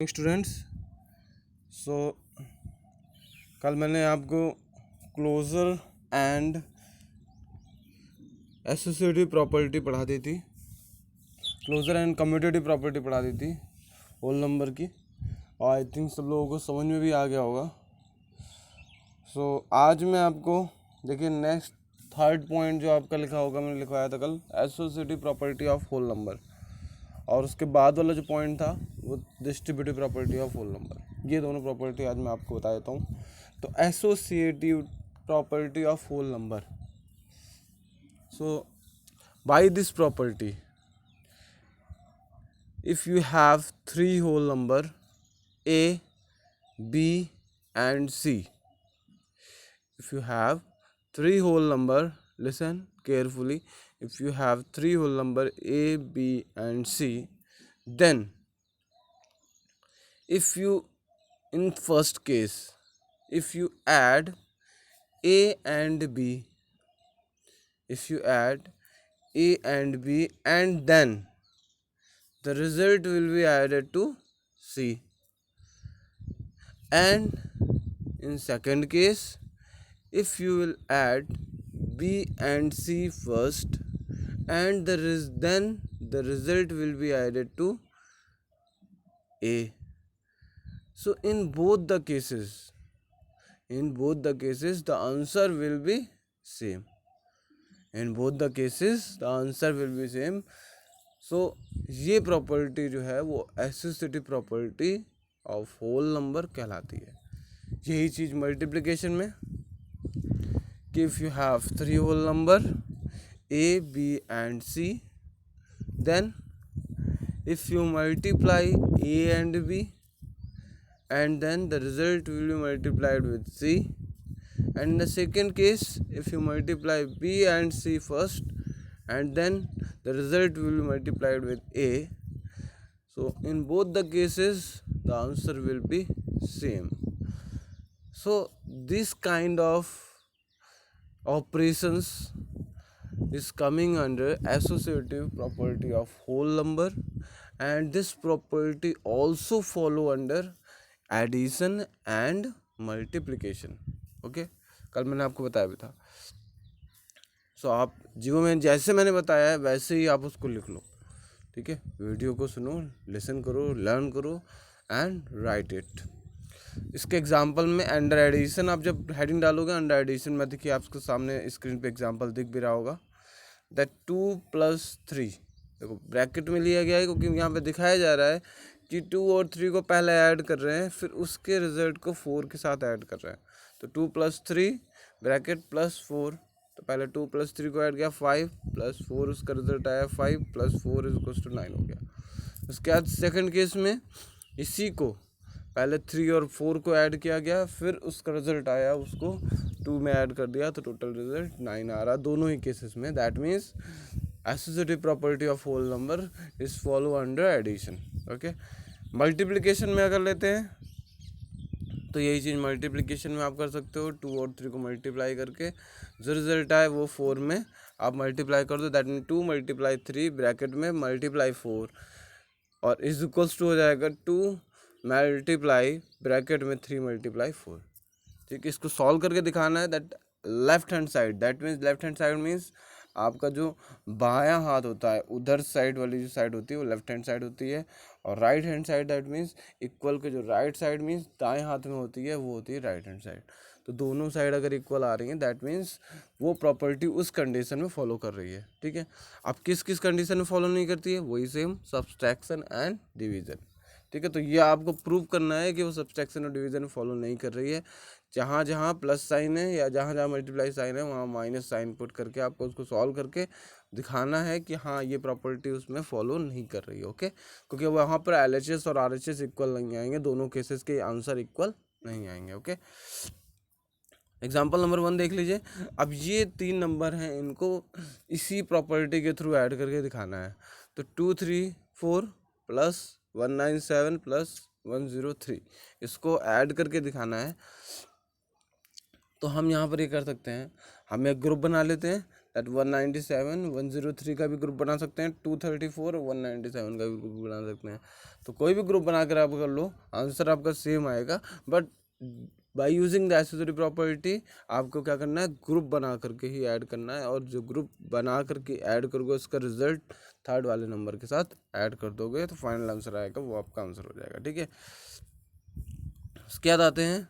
Students, सो कल मैंने आपको क्लोजर एंड एसोसिएटिव प्रॉपर्टी पढ़ा दी थी, क्लोजर एंड कम्यूटेटिव प्रॉपर्टी पढ़ा दी थी होल नंबर की, और आई थिंक सब लोगों को समझ में भी आ गया होगा। सो आज मैं आपको देखिए नेक्स्ट थर्ड पॉइंट जो आपका लिखा होगा, मैंने लिखवाया था कल, associative property of whole number, और उसके बाद वाला जो पॉइंट था वो distributive property of whole number. ये दोनों प्रॉपर्टी आज मैं आपको बता देता हूँ। तो associative property of whole number, so by this property if you have three whole number a, b and c, if you have three whole number, listen carefully, if you have three whole number a, b and c, then if you, in first case, if you add a and b, if you add a and b, and then the result will be added to c, and in second case, if you will add b and c first, and then the result will be added to a. So in both the cases, the answer will be same. In both the cases the answer will be same. So ये property जो है वो associative property of whole number कहलाती है। यही चीज़ multiplication में, कि if you have three whole number a, b and c, then if you multiply a and b, and then the result will be multiplied with c, and in the second case, if you multiply b and c first, and then the result will be multiplied with a. So in both the cases the answer will be same. So this kind of operations is coming under associative property of whole number, and this property also follow under addition and multiplication. Okay, कल मैंने आपको बताया भी था। सो आप जो मैं जैसे मैंने बताया है वैसे ही आप उसको लिख लो, ठीक है। वीडियो को सुनो, लिसन करो, लर्न करो एंड राइट इट। इसके एग्जांपल में अंडर एडिशन, आप जब हेडिंग डालोगे अंडर एडिशन में, देखिए आपके सामने स्क्रीन पे एग्जांपल दिख भी रहा होगा, दैट 2 + 3, देखो ब्रैकेट में लिया गया है क्योंकि यहाँ पे दिखाया जा रहा है कि 2 और 3 को पहले ऐड कर रहे हैं, फिर उसके रिजल्ट को 4 के साथ ऐड कर रहे हैं। तो 2 + 3 ब्रैकेट +4, तो पहले 2 + 3 को ऐड किया 5 + 4, उसका रिजल्ट आया 5 + 4 = 9 हो गया। उसके बाद सेकंड केस में इसी को पहले 3 और 4 को ऐड किया गया, फिर उसका रिजल्ट आया, उसको 2 में ऐड कर दिया, तो टोटल रिजल्ट 9 आ रहा दोनों ही केसेस में। That means associative property of whole number is follow under addition. Okay, multiplication में अगर लेते हैं तो यही चीज़ मल्टीप्लिकेशन में आप कर सकते हो। 2 और 3 को मल्टीप्लाई करके जो रिजल्ट आए वो 4 में आप मल्टीप्लाई कर दो, दैट मीन 2 × 3 ब्रैकेट में मल्टीप्लाई 4, और इज इक्वल्स टू हो जाएगा 2 मल्टीप्लाई ब्रैकेट में 3 × 4। ठीक है, इसको सॉल्व करके दिखाना है that left hand side, that means left hand side means आपका जो बायां हाथ होता है, उधर साइड वाली जो साइड होती है वो लेफ्ट हैंड साइड होती है, और right hand side that means equal के जो राइट साइड मीन्स दाएं हाथ में होती है, वो होती है राइट हैंड साइड। तो दोनों साइड अगर इक्वल आ रही हैं दैट मीन्स वो प्रॉपर्टी उस कंडीशन में फॉलो कर रही है। ठीक है, अब किस किस कंडीशन में फॉलो नहीं करती है, वही सेम सब्सट्रैक्शन एंड डिवीज़न। ठीक है, तो ये आपको प्रूव करना है कि वो सब्सट्रैक्शन और डिवीज़न फॉलो नहीं कर रही है। जहाँ जहाँ प्लस साइन है या जहाँ जहाँ मल्टीप्लाई साइन है वहाँ माइनस साइन पुट करके आपको उसको सॉल्व करके दिखाना है कि हाँ ये प्रॉपर्टी उसमें फॉलो नहीं कर रही है। ओके, क्योंकि वहाँ पर LHS और RHS इक्वल नहीं आएंगे, दोनों केसेस के आंसर इक्वल नहीं आएंगे। ओके, एग्जाम्पल नंबर 1 देख लीजिए। अब ये 3 नंबर हैं, इनको इसी प्रॉपर्टी के थ्रू ऐड करके दिखाना है। तो 234 + 197 + 103, इसको ऐड करके दिखाना है। तो हम यहाँ पर ये कर सकते हैं, हम एक ग्रुप बना लेते हैं, दैट 197 103 का भी ग्रुप बना सकते हैं, 234 और 197 का भी ग्रुप बना सकते हैं। तो कोई भी ग्रुप बनाकर आप कर लो, आंसर आपका सेम आएगा। But by using the associative property आपको क्या करना है, ग्रुप बना करके ही ऐड करना है, और जो ग्रुप बना करके ऐड करोगे उसका रिजल्ट थर्ड वाले नंबर के साथ ऐड कर दोगे तो फाइनल आंसर आएगा, वो आपका आंसर हो जाएगा। ठीक है, उसके बाद आते हैं,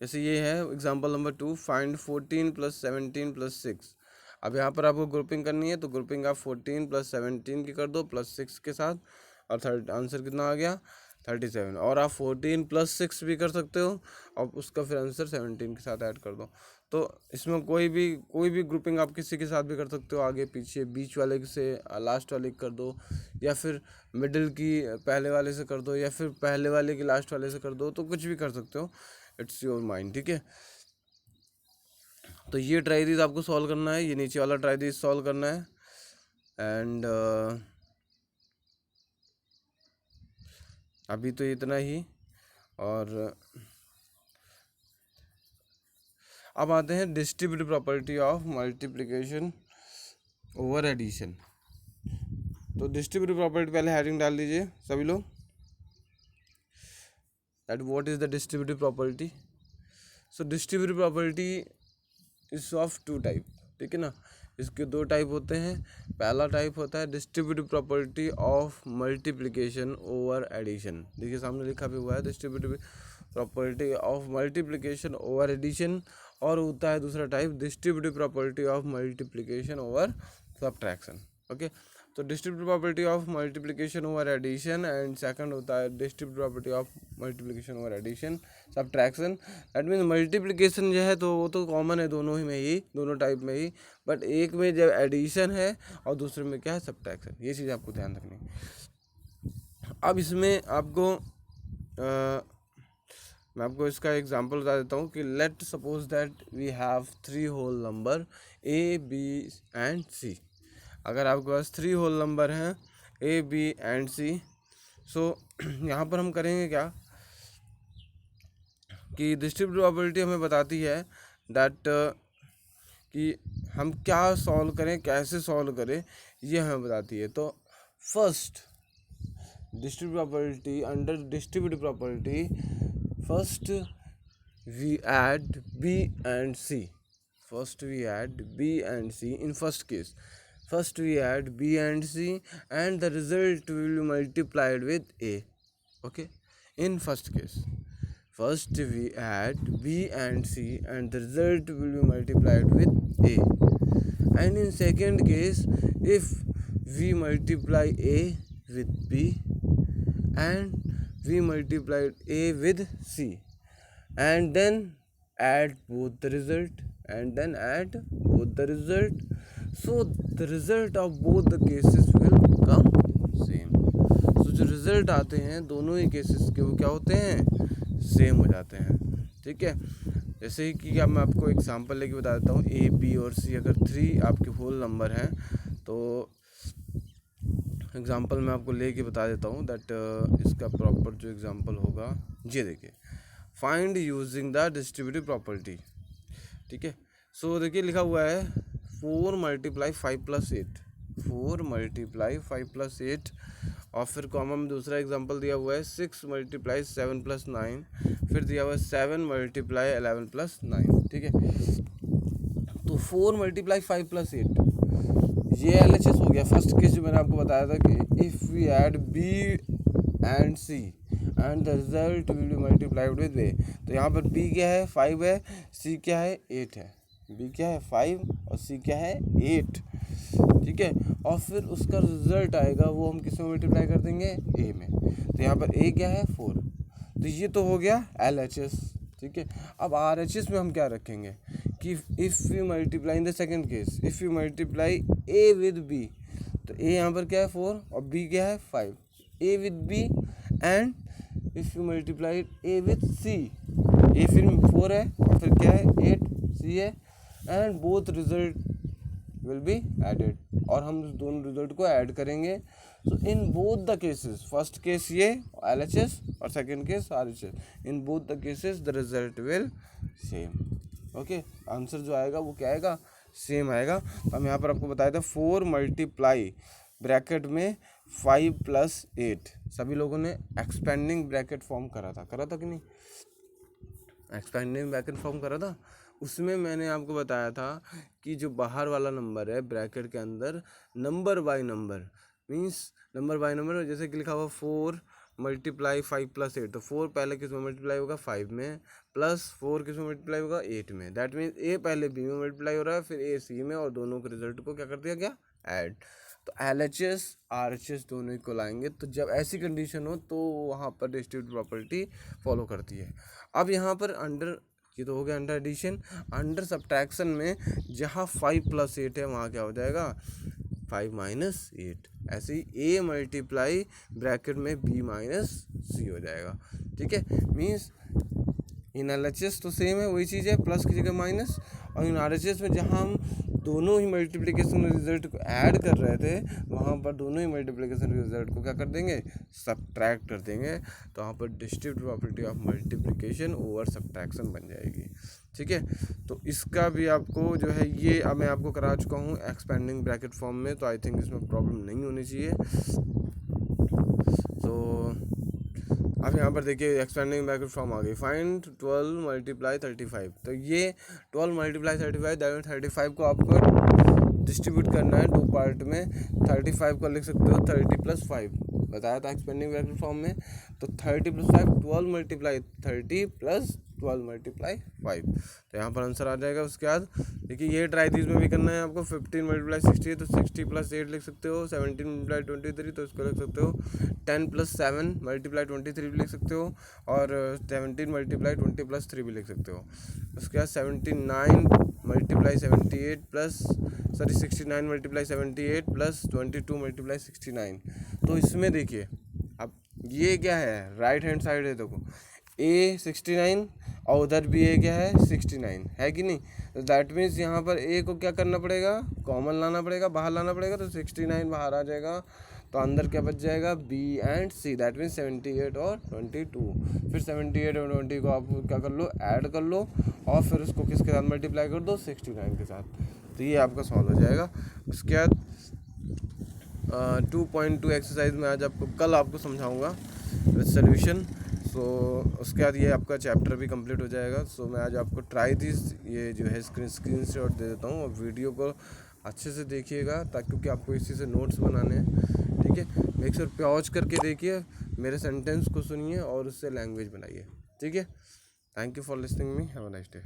जैसे ये है एग्जांपल नंबर 2, फाइंड 14 + 17 + 6। अब यहाँ पर आपको ग्रुपिंग करनी है, तो ग्रुपिंग आप 14 + 17 की कर दो +6 के साथ, और थर्ड आंसर कितना आ गया 37। और आप 14 + 6 भी कर सकते हो, और उसका फिर आंसर 17 के साथ ऐड कर दो। तो इसमें कोई भी ग्रुपिंग आप किसी के साथ भी कर सकते हो, आगे पीछे, बीच वाले से लास्ट वाले की कर दो, या फिर मिडिल की पहले वाले से कर दो, या फिर पहले वाले की लास्ट वाले से कर दो, तो कुछ भी कर सकते हो, इट्स योर माइंड। ठीक है, तो ये ट्राइरीज आपको सॉल्व करना है, ये नीचे वाला ट्राइरीज सॉल्व करना है। एंड अभी तो इतना ही। और अब आते हैं distributive property of multiplication over addition. तो डिस्ट्रीब्यूटिव प्रॉपर्टी पहले हेडिंग डाल दीजिए सभी लोग, that what is the distributive property. So distributive property is of two type. ठीक है ना, इसके दो टाइप होते हैं। पहला टाइप होता है distributive property of multiplication over addition. देखिए सामने लिखा भी हुआ है distributive property of multiplication over addition, और होता है दूसरा type distributive property of multiplication over subtraction. Okay, तो distributive property of multiplication over addition, and second होता है distributive property of multiplication over addition subtraction. That means multiplication जो है तो वो तो कॉमन है दोनों ही में ही, दोनों टाइप में ही, बट एक में जब एडिशन है और दूसरे में क्या है सब्ट्रैक्शन। ये चीज़ आपको ध्यान रखनी है। अब इसमें आपको मैं आपको इसका एग्जांपल बता देता हूँ कि let suppose that we have 3 whole number A, B and C. अगर आपके पास 3 होल नंबर हैं ए, बी एंड सी, सो यहाँ पर हम करेंगे क्या कि डिस्ट्रीब्यूटिव प्रॉपर्टी हमें बताती है दैट कि हम क्या सॉल्व करें, कैसे सॉल्व करें, ये हमें बताती है। तो first distributive property, under distributive property, first we add b and c. First we add b and c. In first case, first we add b and c, and the result will be multiplied with a. Okay, in first case, first we add b and c, and the result will be multiplied with a. And in second case, if we multiply a with b and we multiplied a with c, and then add both the result, so the result of both the cases will come same. So जो result आते हैं दोनों ही cases के वो क्या होते हैं, सेम हो जाते हैं। ठीक है, जैसे ही कि मैं आपको एग्जांपल लेके बता देता हूँ, ए, बी और सी अगर 3 आपके होल नंबर हैं, तो एग्जांपल मैं आपको लेके बता देता हूँ दैट इसका प्रॉपर जो एग्जांपल होगा, ये देखिए, find using the distributive property. ठीक है, सो देखिए लिखा हुआ है 4 × 5 + 8, 4 × 5 + 8, और फिर कॉमा में दूसरा एग्जांपल दिया हुआ है 6 × 7 + 9, फिर दिया हुआ है 7 × 11 + 9। ठीक है, तो 4 × 5 + 8 ये LHS हो गया। फर्स्ट केस जो मैंने आपको बताया था कि if we add B and C and the result will be multiplied with A. तो यहाँ पर बी क्या है 5 है, सी क्या है 8 है। बी क्या है 5 और सी क्या है 8। ठीक है, और फिर उसका रिजल्ट आएगा वो हम किस में मल्टीप्लाई कर देंगे, ए में। तो यहाँ पर ए क्या है 4। तो ये तो हो गया LHS। ठीक है, अब RHS में हम क्या रखेंगे कि if we multiply in the second case, if we multiply A with b, तो ए यहाँ पर क्या है 4 और बी क्या है 5, A with B, and if you multiply A with C, A फिर 4 है और फिर क्या है 8, सी है, and both result will be added, और हम दोनों रिजल्ट को ऐड करेंगे। So in both the cases, first case ये LHS और second case RHS, in both the cases the result will same. Okay, answer जो आएगा वो क्या आएगा, सेम आएगा। तो हम यहाँ पर आपको बताया था 4 मल्टीप्लाई ब्रैकेट में 5 + 8, सभी लोगों ने एक्सपेंडिंग ब्रैकेट फॉर्म करा था कि नहीं, एक्सपेंडिंग ब्रैकेट फॉर्म करा था। उसमें मैंने आपको बताया था कि जो बाहर वाला नंबर है ब्रैकेट के अंदर, number by number means number by number, जैसे कि लिखा हुआ 4 मल्टीप्लाई 5 + 8, तो 4 पहले किस में मल्टीप्लाई होगा 5 में, प्लस 4 किस में मल्टीप्लाई होगा 8 में। दैट मीन्स ए पहले बी में मल्टीप्लाई हो रहा है, फिर ए सी में, और दोनों के रिजल्ट को क्या कर दिया गया, ऐड। तो LHS RHS दोनों को लाएंगे। तो जब ऐसी कंडीशन हो तो वहाँ पर डिस्ट्रीब्यूटिव प्रॉपर्टी फॉलो करती है। अब यहाँ पर अंडर, ये तो हो गया अंडर एडिशन। अंडर सब्ट्रैक्शन में जहाँ 5 + 8 है वहाँ क्या हो जाएगा 5 - 8। ऐसे ही A मल्टीप्लाई ब्रैकेट में B - C हो जाएगा। ठीक है, मीन्स इन LHS तो सेम है, वही चीज़ है, प्लस की जगह माइनस। और इन RHS में जहाँ हम दोनों ही मल्टीप्लिकेशन रिजल्ट को ऐड कर रहे थे, वहाँ पर दोनों ही मल्टीप्लिकेशन रिजल्ट को क्या कर देंगे, सब्ट्रैक्ट कर देंगे। तो वहाँ पर distributive property of multiplication over subtraction बन जाएगी। ठीक है, तो इसका भी आपको जो है ये अब मैं आपको करा चुका हूँ एक्सपेंडिंग ब्रैकेट फॉर्म में, तो आई थिंक इसमें प्रॉब्लम नहीं होनी चाहिए। तो अब यहाँ पर देखिए एक्सपेंडिंग ब्रैकेट फॉर्म आ गई। फाइंड 12 × 35। तो ये 12 × 35, दैट मीन 35 को आपको डिस्ट्रीब्यूट करना है 2 पार्ट में। 35 को लिख सकते हो 30 + 5, बताया था एक्सपेंडिंग ब्रैकेट फॉर्म में। तो 30 + 5 12 × 30 + 12 × 5, तो यहाँ पर आंसर आ जाएगा। उसके बाद देखिए ये ट्राई थी, इसमें भी करना है आपको। 15 × 60 है तो 60 + 8 लिख सकते हो। 17 × 23 तो इसको लिख सकते हो। 10 + 7 × 23 भी लिख सकते हो, और 17 × 20 + 3 भी लिख सकते हो। उसके बाद 79 × 78 प्लस 69 × 78 प्लस 22 × 69। तो इसमें देखिए अब ये क्या है, राइट हैंड साइड है, देखो A 69 और उधर भी A क्या है 69 है कि नहीं। तो दैट मीन्स यहाँ पर A को क्या करना पड़ेगा, कॉमन लाना पड़ेगा, बाहर लाना पड़ेगा। तो 69 बाहर आ जाएगा, तो अंदर क्या बच जाएगा B and C, that means 78 और 22। फिर 78 और 20 को आप क्या कर लो, ऐड कर लो, और फिर उसको किसके साथ मल्टीप्लाई कर दो 69 के साथ। तो ये आपका सॉल्व हो जाएगा। उसके बाद 2.2 एक्सरसाइज में आज आपको कल आपको समझाऊंगा विद सोल्यूशन। सो उसके बाद ये आपका चैप्टर भी कंप्लीट हो जाएगा। सो मैं आज आपको ट्राई दिस ये जो है स्क्रीन शॉट दे देता हूँ, और वीडियो को अच्छे से देखिएगा ताकि, क्योंकि आपको इसी से नोट्स बनाने हैं। ठीक है, मेक श्योर पॉज करके देखिए, मेरे सेंटेंस को सुनिए और उससे लैंग्वेज बनाइए। ठीक है, thank you for listening me, have a nice day.